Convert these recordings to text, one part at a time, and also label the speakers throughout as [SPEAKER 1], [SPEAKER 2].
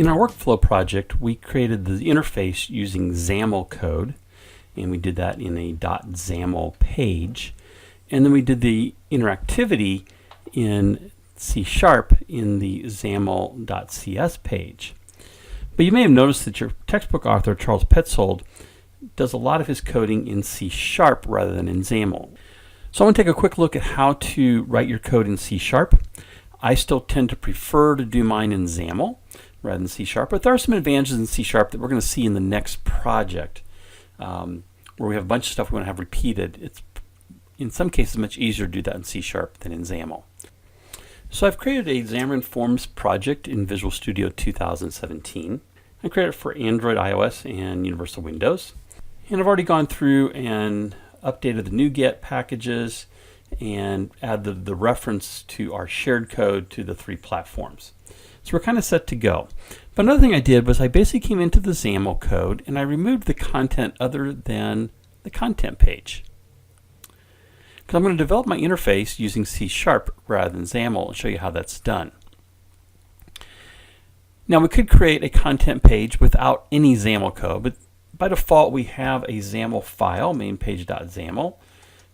[SPEAKER 1] In our workflow project, we created the interface using XAML code, and we did that in a .xaml page. And then we did the interactivity in C# in the XAML.cs page. But you may have noticed that your textbook author, Charles Petzold, does a lot of his coding in C# rather than in XAML. So I want to take a quick look at how to write your code in C#. I still tend to prefer to do mine in XAML rather than C#, but there are some advantages in C# that we're going to see in the next project, where we have a bunch of stuff we want to have repeated. It's in some cases much easier to do that in C# than in XAML. So I've created a Xamarin.Forms project in Visual Studio 2017. I created it for Android, iOS, and Universal Windows. And I've already gone through and updated the NuGet packages and added the reference to our shared code to the 3 platforms. So we're kind of set to go. But another thing I did was I basically came into the XAML code and I removed the content other than the content page. Because I'm going to develop my interface using C# rather than XAML and show you how that's done. Now we could create a content page without any XAML code, but by default we have a XAML file, mainpage.xaml,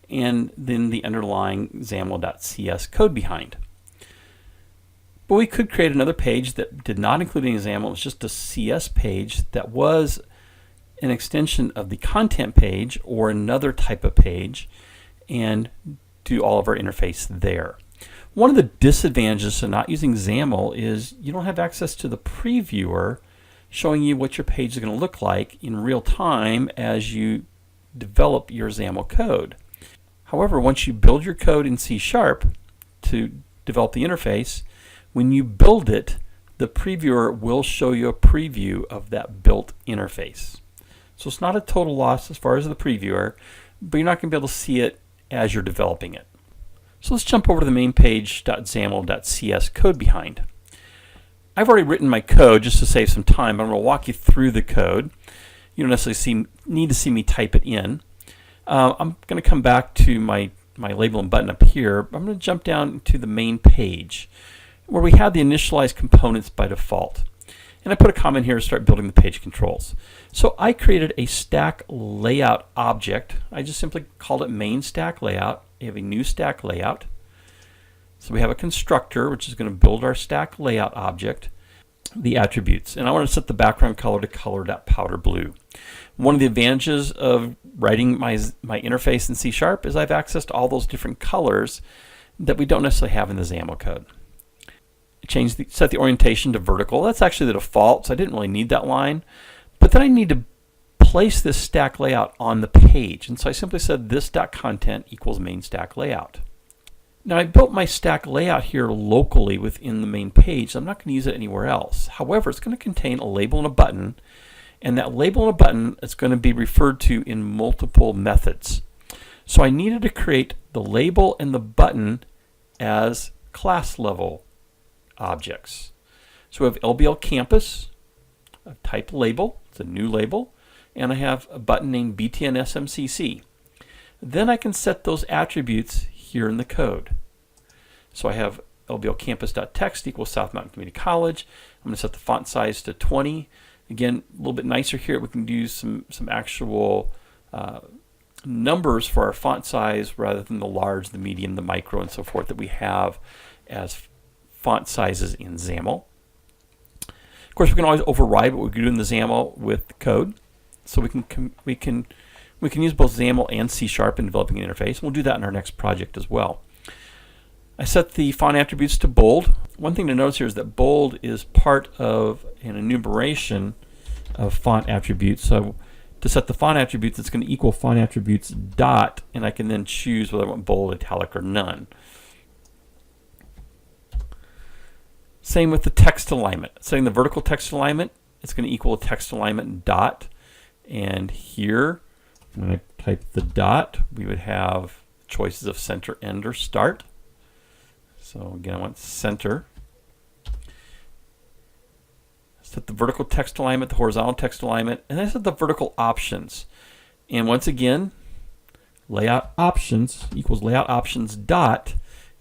[SPEAKER 1] and then the underlying XAML.cs code behind. But we could create another page that did not include any XAML. It was just a CS page that was an extension of the content page or another type of page, and do all of our interface there. One of the disadvantages of not using XAML is you don't have access to the previewer showing you what your page is going to look like in real time as you develop your XAML code. However, once you build your code in C# to develop the interface, when you build it, the previewer will show you a preview of that built interface. So it's not a total loss as far as the previewer, but you're not going to be able to see it as you're developing it. So let's jump over to the main page.xaml.cs code behind. I've already written my code just to save some time. I'm going to walk you through the code. You don't necessarily need to see me type it in. I'm going to come back to my label and button up here. I'm going to jump down to the main page where we have the initialized components by default. And I put a comment here to start building the page controls. So I created a stack layout object. I just simply called it main stack layout. We have a new stack layout. So we have a constructor which is going to build our stack layout object, the attributes. And I want to set the background color to color.powder blue. One of the advantages of writing my interface in C# is I have access to all those different colors that we don't necessarily have in the XAML code. Set the orientation to vertical. That's actually the default, so I didn't really need that line. But then I need to place this stack layout on the page. And so I simply said this.content equals main stack layout. Now I built my stack layout here locally within the main page. So I'm not going to use it anywhere else. However, it's going to contain a label and a button. And that label and a button is going to be referred to in multiple methods. So I needed to create the label and the button as class level objects. So we have LBL campus, a type label, it's a new label, and I have a button named BTN-SMCC. Then I can set those attributes here in the code. So I have LBL campus.text equals South Mountain Community College. I'm going to set the font size to 20. Again, a little bit nicer here. We can use some actual numbers for our font size rather than the large, the medium, the micro, and so forth that we have as font sizes in XAML. Of course, we can always override what we do in the XAML with the code. So we can use both XAML and C# in developing an interface. We'll do that in our next project as well. I set the font attributes to bold. One thing to notice here is that bold is part of an enumeration of font attributes. So to set the font attributes, it's going to equal font attributes dot, and I can then choose whether I want bold, italic, or none. Same with the text alignment. Setting the vertical text alignment, it's going to equal a text alignment dot. And here, when I type the dot, we would have choices of center, end, or start. So again, I want center. Set the vertical text alignment, the horizontal text alignment, and then set the vertical options. And once again, layout options equals layout options dot,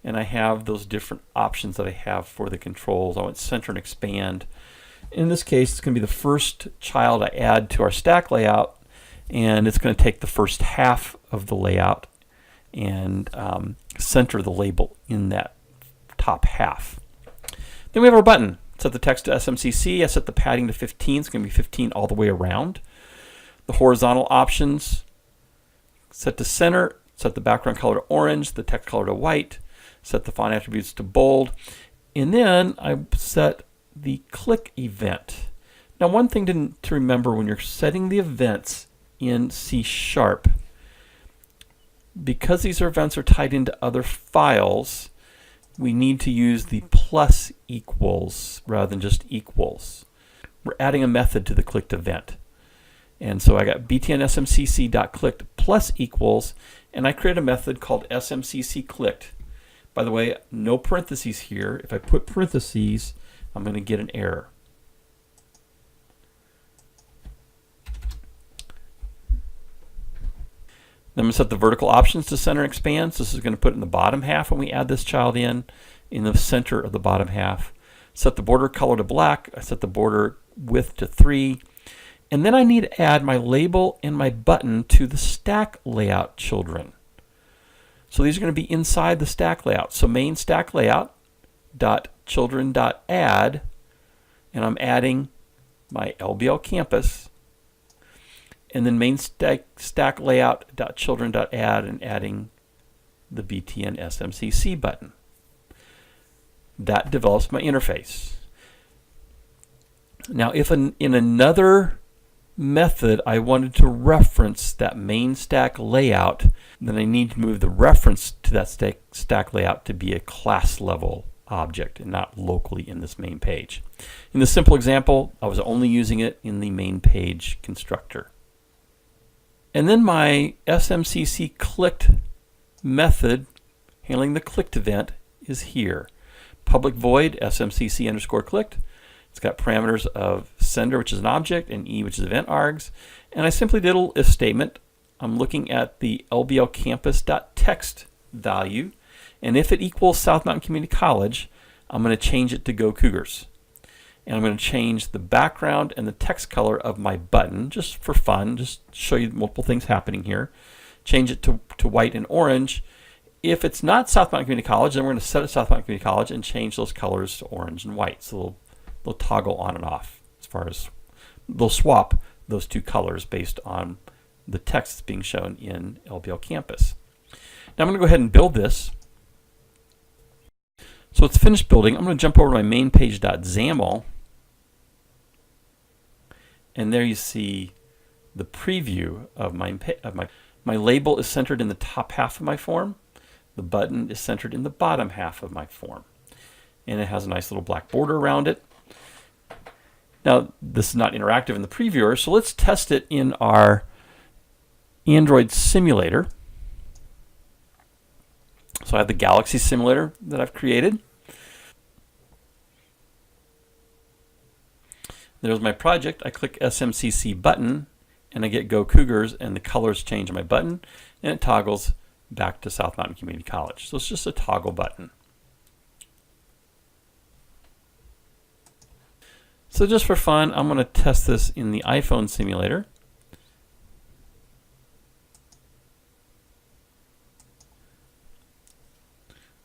[SPEAKER 1] and I have those different options that I have for the controls. I want center and expand, In this case, it's going to be the first child I add to our stack layout, and it's going to take the first half of the layout and center the label in that top half. Then we have our button. Set the text to SMCC. I set the padding to 15. It's going to be 15 all the way around. The horizontal options, set to center, set the background color to orange, the text color to white, set the font attributes to bold, and then I set the click event. Now, one thing to remember when you're setting the events in C#, because these events are tied into other files, we need to use the plus equals rather than just equals. We're adding a method to the clicked event. And so I got btn_smcc.clicked plus equals, and I create a method called smcc_clicked. By the way, no parentheses here. If I put parentheses, I'm going to get an error. Then I'm going to set the vertical options to center and expand. So this is going to put it in the bottom half when we add this child in the center of the bottom half. Set the border color to black. I set the border width to 3. And then I need to add my label and my button to the stack layout children. So these are going to be inside the stack layout. So main stack layout dot children dot add, and I'm adding my LBL campus, and then main stack layout dot children dot add and adding the BTN SMCC button. That develops my interface. Now, if in another method I wanted to reference that main stack layout, then I need to move the reference to that stack layout to be a class level object and not locally in this main page. In the simple example, I was only using it in the main page constructor. And then my SMCC clicked method handling the clicked event is here. Public void SMCC_clicked. It's got parameters of sender, which is an object, and E, which is event args. And I simply did a if statement. I'm looking at the LBL campus.text value. And if it equals South Mountain Community College, I'm going to change it to Go Cougars. And I'm going to change the background and the text color of my button, just for fun, just to show you multiple things happening here. Change it to white and orange. If it's not South Mountain Community College, then we're going to set it South Mountain Community College and change those colors to orange and white. So they'll toggle on and off as far as they'll swap those two colors based on the text that's being shown in LBL Campus. Now I'm going to go ahead and build this. So it's finished building. I'm going to jump over to my main page.xaml, and there you see the preview of my label is centered in the top half of my form. The button is centered in the bottom half of my form, and it has a nice little black border around it. Now, this is not interactive in the previewer, so let's test it in our Android simulator. So I have the Galaxy simulator that I've created. There's my project. I click SMCC button, and I get Go Cougars, and the colors change on my button, and it toggles back to South Mountain Community College. So it's just a toggle button. So just for fun, I'm going to test this in the iPhone simulator.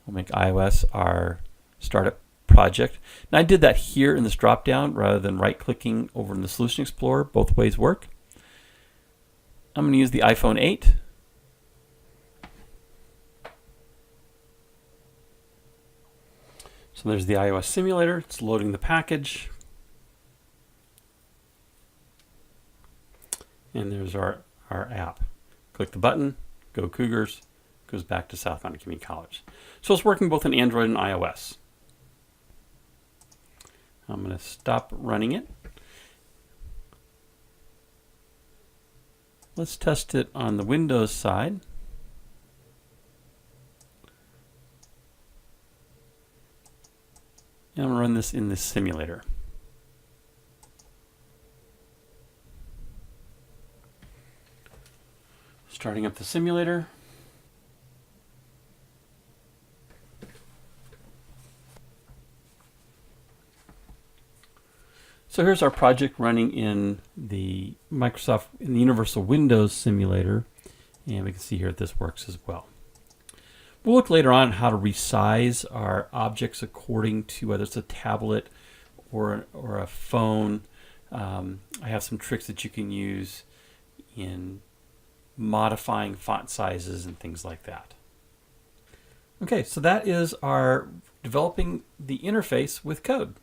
[SPEAKER 1] We'll make iOS our startup project. Now I did that here in this drop-down rather than right-clicking over in the Solution Explorer. Both ways work. I'm going to use the iPhone 8. So there's the iOS simulator. It's loading the package. And there's our app. Click the button, Go Cougars, goes back to South Mountain Community College. So it's working both in Android and iOS. I'm going to stop running it. Let's test it on the Windows side. And I'm going to run this in this simulator. Starting up the simulator. So here's our project running in the Universal Windows Simulator, and we can see here that this works as well. We'll look later on how to resize our objects according to whether it's a tablet or a phone. I have some tricks that you can use in modifying font sizes and things like that. Okay, so that is our developing the interface with code.